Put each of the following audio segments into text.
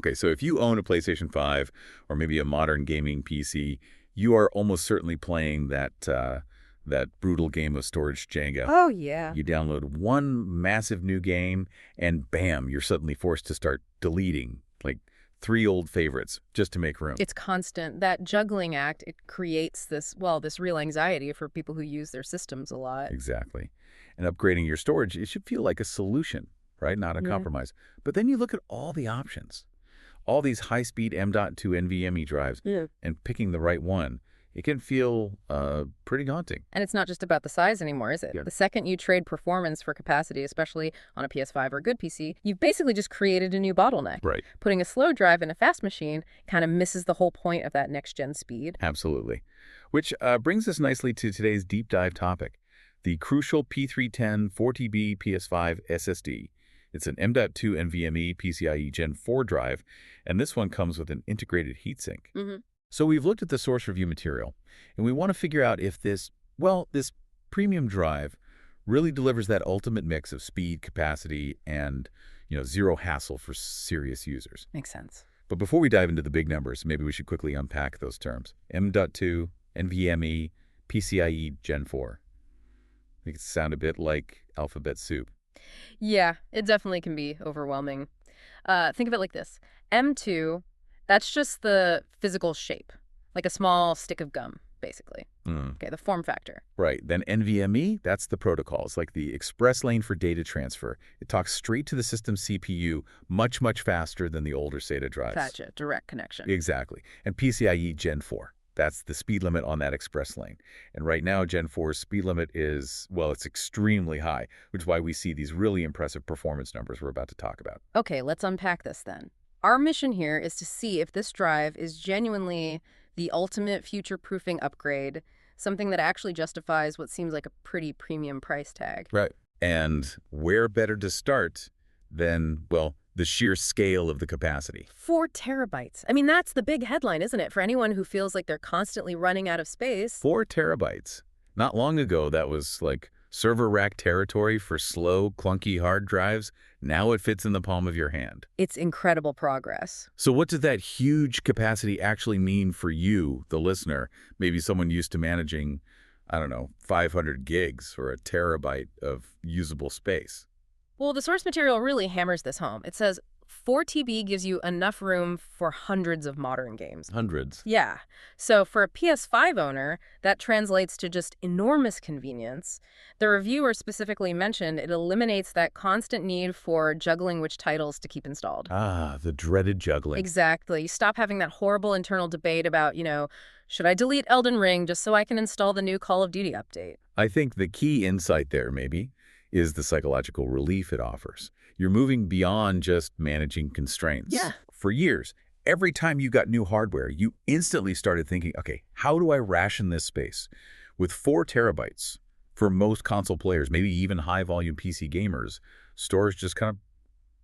Okay, so if you own a PlayStation 5 or maybe a modern gaming PC, you are almost certainly playing that brutal game of storage Jenga. Oh, yeah. You download one massive new game, and bam, you're suddenly forced to start deleting, like, 3 old favorites just to make room. It's constant. That juggling act, it creates this real anxiety for people who use their systems a lot. Exactly. And upgrading your storage, it should feel like a solution, right? Not a compromise. But then you look at all the options. All these high-speed M.2 NVMe drives, and picking the right one, it can feel pretty daunting. And it's not just about the size anymore, is it? Yeah. The second you trade performance for capacity, especially on a PS5 or a good PC, you've basically just created a new bottleneck. Right. Putting a slow drive in a fast machine kind of misses the whole point of that next-gen speed. Absolutely. Which brings us nicely to today's deep dive topic, the Crucial P310 4TB PS5 SSD. It's an M.2 NVMe PCIe Gen4 drive, and this one comes with an integrated heatsink. So we've looked at the source review material, and we want to figure out if this premium drive really delivers that ultimate mix of speed, capacity, and, zero hassle for serious users. Makes sense. But before we dive into the big numbers, maybe we should quickly unpack those terms. M.2 NVMe PCIe Gen4. Make it sound a bit like alphabet soup. Yeah, it definitely can be overwhelming. Think of it like this. M.2, that's just the physical shape, like a small stick of gum, basically. Okay, the form factor. Right. Then NVMe, that's the protocol. It's like the express lane for data transfer. It talks straight to the system's CPU much, much faster than the older SATA drives. Gotcha. Direct connection. Exactly. And PCIe Gen4. That's the speed limit on that express lane. And right now, Gen 4's speed limit is, it's extremely high, which is why we see these really impressive performance numbers we're about to talk about. Okay, let's unpack this then. Our mission here is to see if this drive is genuinely the ultimate future-proofing upgrade, something that actually justifies what seems like a pretty premium price tag. Right. And where better to start than, the sheer scale of the capacity. 4 terabytes. I mean, that's the big headline, isn't it? For anyone who feels like they're constantly running out of space. 4 terabytes. Not long ago, that was like server rack territory for slow, clunky hard drives. Now it fits in the palm of your hand. It's incredible progress. So what does that huge capacity actually mean for you, the listener? Maybe someone used to managing, 500 gigs or a terabyte of usable space. Well, the source material really hammers this home. It says 4 TB gives you enough room for hundreds of modern games. Hundreds? Yeah. So for a PS5 owner, that translates to just enormous convenience. The reviewer specifically mentioned it eliminates that constant need for juggling which titles to keep installed. Ah, the dreaded juggling. Exactly. You stop having that horrible internal debate about, should I delete Elden Ring just so I can install the new Call of Duty update? I think the key insight there, maybe, is the psychological relief it offers. You're moving beyond just managing constraints. Yeah. For years, every time you got new hardware, you instantly started thinking, okay, how do I ration this space? With 4 terabytes, for most console players, maybe even high-volume PC gamers, storage just kind of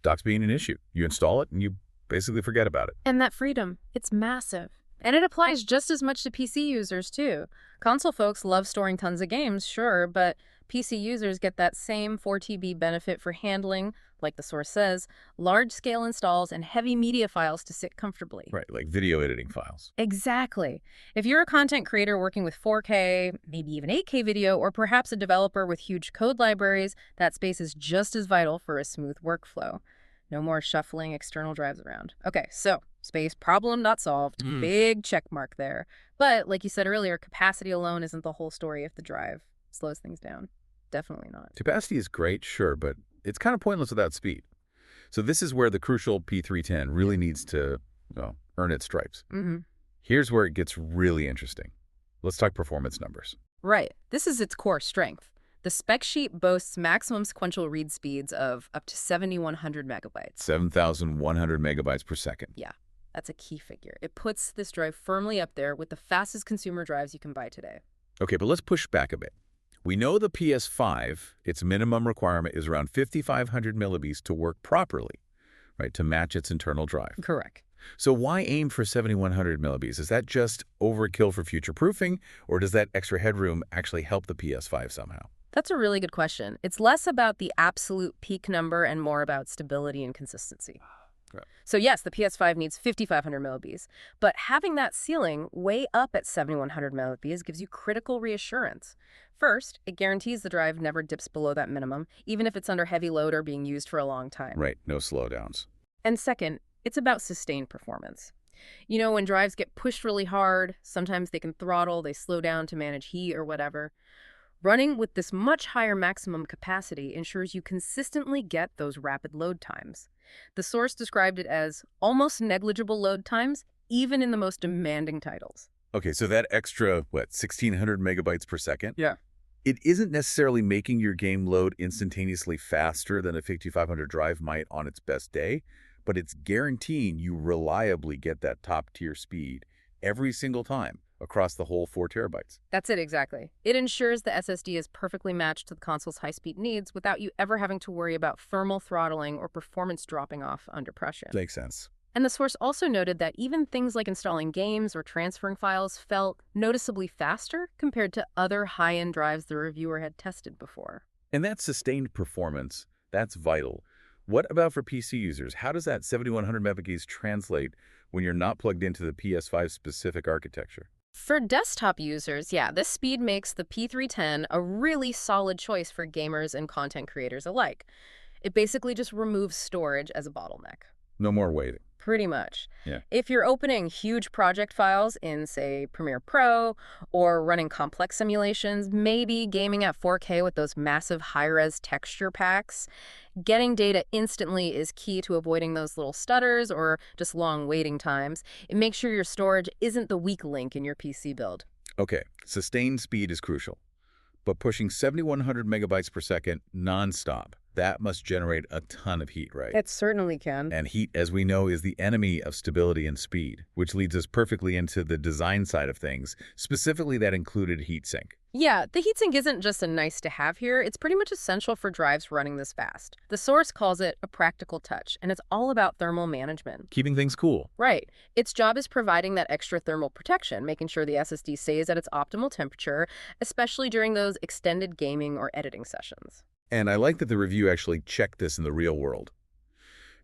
stops being an issue. You install it, and you basically forget about it. And that freedom, it's massive. And it applies just as much to PC users, too. Console folks love storing tons of games, sure, but PC users get that same 4 TB benefit for handling, like the source says, large-scale installs and heavy media files to sit comfortably. Right, like video editing files. Exactly. If you're a content creator working with 4K, maybe even 8K video, or perhaps a developer with huge code libraries, that space is just as vital for a smooth workflow. No more shuffling external drives around. Okay, so space problem not solved. Big check mark there. But like you said earlier, capacity alone isn't the whole story if the drive slows things down. Definitely not. Capacity is great, sure, but it's kind of pointless without speed. So this is where the Crucial P310 really needs to earn its stripes. Here's where it gets really interesting. Let's talk performance numbers. Right. This is its core strength. The spec sheet boasts maximum sequential read speeds of up to 7,100 megabytes. 7,100 megabytes per second. Yeah, that's a key figure. It puts this drive firmly up there with the fastest consumer drives you can buy today. Okay, but let's push back a bit. We know the PS5, its minimum requirement is around 5,500 millibeats to work properly, right, to match its internal drive. Correct. So why aim for 7,100 millibeats? Is that just overkill for future-proofing, or does that extra headroom actually help the PS5 somehow? That's a really good question. It's less about the absolute peak number and more about stability and consistency. Right. So yes, the PS5 needs 5,500 millibs, but having that ceiling way up at 7,100 millibs gives you critical reassurance. First, it guarantees the drive never dips below that minimum, even if it's under heavy load or being used for a long time. Right, no slowdowns. And second, it's about sustained performance. You know, when drives get pushed really hard, sometimes they can throttle, they slow down to manage heat or whatever. Running with this much higher maximum capacity ensures you consistently get those rapid load times. The source described it as almost negligible load times, even in the most demanding titles. Okay, so that extra, 1,600 megabytes per second? Yeah. It isn't necessarily making your game load instantaneously faster than a 5500 drive might on its best day, but it's guaranteeing you reliably get that top-tier speed every single time across the whole 4 terabytes. That's it, exactly. It ensures the SSD is perfectly matched to the console's high-speed needs without you ever having to worry about thermal throttling or performance dropping off under pressure. Makes sense. And the source also noted that even things like installing games or transferring files felt noticeably faster compared to other high-end drives the reviewer had tested before. And that sustained performance, that's vital. What about for PC users? How does that 7,100 megabytes translate when you're not plugged into the PS5 specific architecture? For desktop users, yeah, this speed makes the P310 a really solid choice for gamers and content creators alike. It basically just removes storage as a bottleneck. No more waiting. Pretty much. Yeah. If you're opening huge project files in, say, Premiere Pro, or running complex simulations, maybe gaming at 4K with those massive high-res texture packs, getting data instantly is key to avoiding those little stutters or just long waiting times. It makes sure your storage isn't the weak link in your PC build. Okay, sustained speed is crucial, but pushing 7,100 megabytes per second nonstop, that must generate a ton of heat, right? It certainly can. And heat, as we know, is the enemy of stability and speed, which leads us perfectly into the design side of things, specifically that included heatsink. Yeah, the heatsink isn't just a nice-to-have here. It's pretty much essential for drives running this fast. The source calls it a practical touch, and it's all about thermal management. Keeping things cool. Right. Its job is providing that extra thermal protection, making sure the SSD stays at its optimal temperature, especially during those extended gaming or editing sessions. And I like that the review actually checked this in the real world.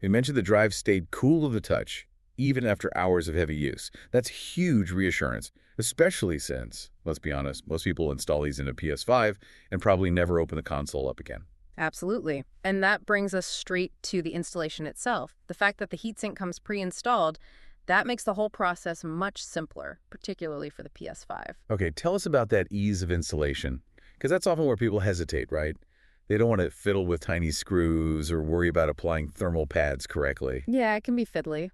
It mentioned the drive stayed cool to the touch, even after hours of heavy use. That's huge reassurance, especially since, let's be honest, most people install these in a PS5 and probably never open the console up again. Absolutely. And that brings us straight to the installation itself. The fact that the heatsink comes pre-installed, that makes the whole process much simpler, particularly for the PS5. Okay, tell us about that ease of installation, because that's often where people hesitate, right? They don't want to fiddle with tiny screws or worry about applying thermal pads correctly. Yeah, it can be fiddly.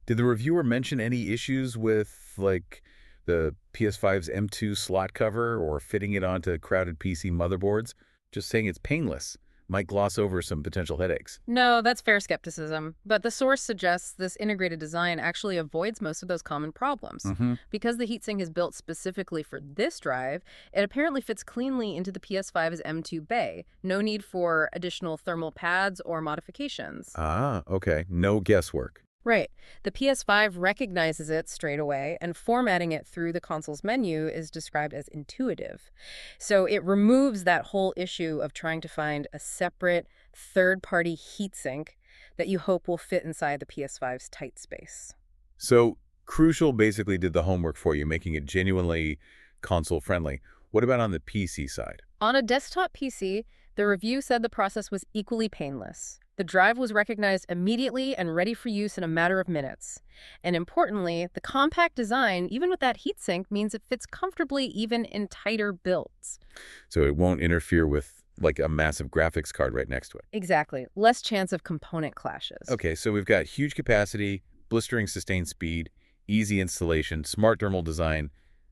Did the reviewer mention any issues with, like, the PS5's M.2 slot cover or fitting it onto crowded PC motherboards? Just saying it's painless might gloss over some potential headaches. No, that's fair skepticism. But the source suggests this integrated design actually avoids most of those common problems. Because the heatsink is built specifically for this drive, it apparently fits cleanly into the PS5's M.2 bay. No need for additional thermal pads or modifications. Ah, okay. No guesswork. Right. The PS5 recognizes it straight away, and formatting it through the console's menu is described as intuitive. So it removes that whole issue of trying to find a separate third-party heatsink that you hope will fit inside the PS5's tight space. So Crucial basically did the homework for you, making it genuinely console-friendly. What about on the PC side? On a desktop PC, the review said the process was equally painless. The drive was recognized immediately and ready for use in a matter of minutes. And importantly, the compact design, even with that heatsink, means it fits comfortably even in tighter builds. So it won't interfere with, like, a massive graphics card right next to it. Exactly. Less chance of component clashes. Okay, so we've got huge capacity, blistering sustained speed, easy installation, smart thermal design.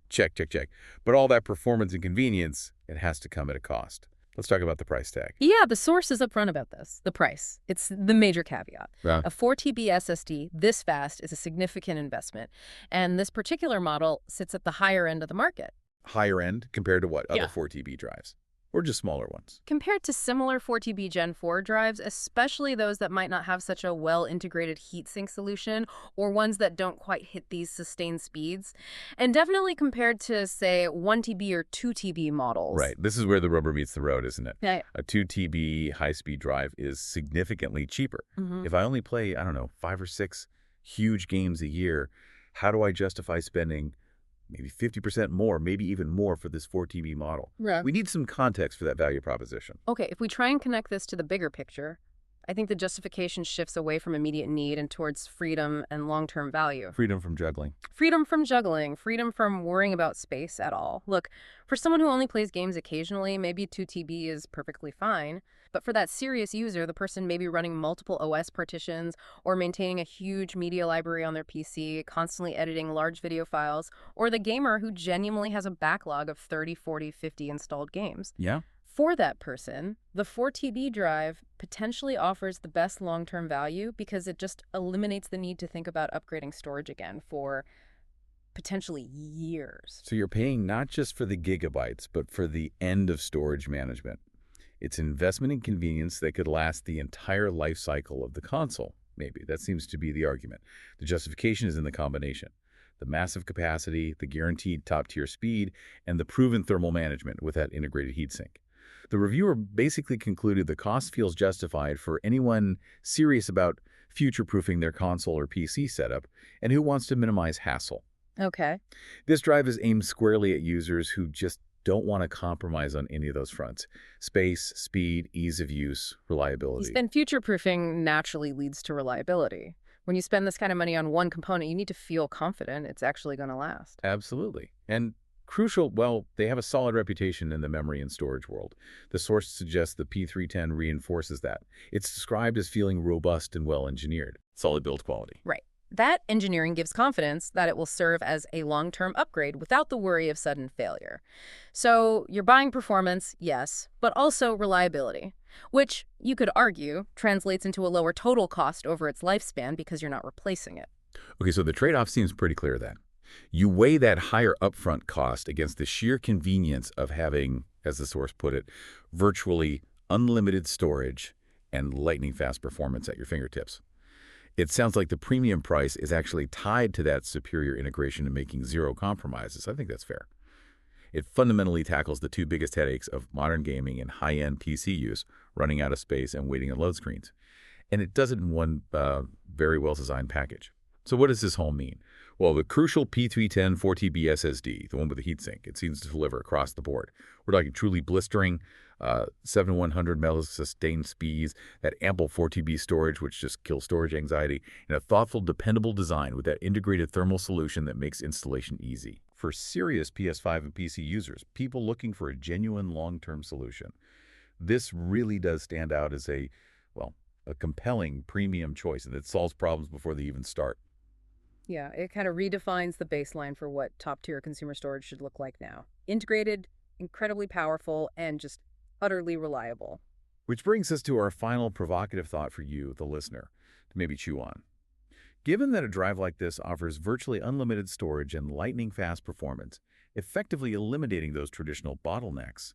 Check, check, check. But all that performance and convenience, it has to come at a cost. Let's talk about the price tag. Yeah, the source is upfront about this. The price. It's the major caveat. Yeah. A 4TB SSD this fast is a significant investment. And this particular model sits at the higher end of the market. Higher end compared to what? Other Yeah. 4TB drives? or just smaller ones? Compared to similar 4TB Gen4 drives, especially those that might not have such a well-integrated heatsink solution or ones that don't quite hit these sustained speeds, and definitely compared to, say, 1TB or 2TB models. Right. This is where the rubber meets the road, isn't it? Yeah. A 2 TB high-speed drive is significantly cheaper. If I only play, I don't know, 5 or 6 huge games a year, how do I justify spending maybe 50% more, maybe even more for this 4TB model? Yeah. We need some context for that value proposition. Okay, if we try and connect this to the bigger picture, I think the justification shifts away from immediate need and towards freedom and long-term value. Freedom from juggling. Freedom from juggling, freedom from worrying about space at all. Look, for someone who only plays games occasionally, maybe 2TB is perfectly fine. But for that serious user, the person may be running multiple OS partitions or maintaining a huge media library on their PC, constantly editing large video files, or the gamer who genuinely has a backlog of 30, 40, 50 installed games. Yeah? For that person, the 4TB drive potentially offers the best long-term value because it just eliminates the need to think about upgrading storage again for potentially years. So you're paying not just for the gigabytes, but for the end of storage management. It's an investment in convenience that could last the entire life cycle of the console, maybe. That seems to be the argument. The justification is in the combination. The massive capacity, the guaranteed top-tier speed, and the proven thermal management with that integrated heatsink. The reviewer basically concluded the cost feels justified for anyone serious about future-proofing their console or PC setup and who wants to minimize hassle. Okay. This drive is aimed squarely at users who just don't want to compromise on any of those fronts: space, speed, ease of use, reliability. Then future-proofing naturally leads to reliability. When you spend this kind of money on one component, you need to feel confident it's actually going to last. Absolutely. And Crucial, well, they have a solid reputation in the memory and storage world. The source suggests the P310 reinforces that. It's described as feeling robust and well-engineered. Solid build quality. Right. That engineering gives confidence that it will serve as a long-term upgrade without the worry of sudden failure. So you're buying performance, yes, but also reliability, which you could argue translates into a lower total cost over its lifespan because you're not replacing it. Okay, so the trade-off seems pretty clear then. You weigh that higher upfront cost against the sheer convenience of having, as the source put it, virtually unlimited storage and lightning-fast performance at your fingertips. It sounds like the premium price is actually tied to that superior integration and making zero compromises. I think that's fair. It fundamentally tackles the two biggest headaches of modern gaming and high-end PC use, running out of space and waiting on load screens. And it does it in one very well-designed package. So what does this all mean? Well, the Crucial P310 4TB SSD, the one with the heatsink, it seems to deliver across the board. We're talking truly blistering 7100 megas sustained speeds, that ample 4TB storage, which just kills storage anxiety, and a thoughtful, dependable design with that integrated thermal solution that makes installation easy. For serious PS5 and PC users, people looking for a genuine long-term solution, this really does stand out as a compelling premium choice, and it solves problems before they even start. Yeah, it kind of redefines the baseline for what top-tier consumer storage should look like now. Integrated, incredibly powerful, and just utterly reliable. Which brings us to our final provocative thought for you, the listener, to maybe chew on. Given that a drive like this offers virtually unlimited storage and lightning-fast performance, effectively eliminating those traditional bottlenecks,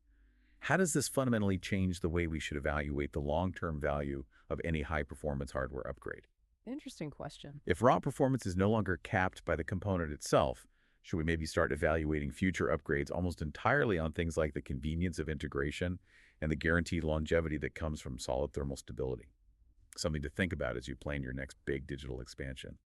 how does this fundamentally change the way we should evaluate the long-term value of any high-performance hardware upgrade? Interesting question. If raw performance is no longer capped by the component itself, should we maybe start evaluating future upgrades almost entirely on things like the convenience of integration and the guaranteed longevity that comes from solid thermal stability? Something to think about as you plan your next big digital expansion.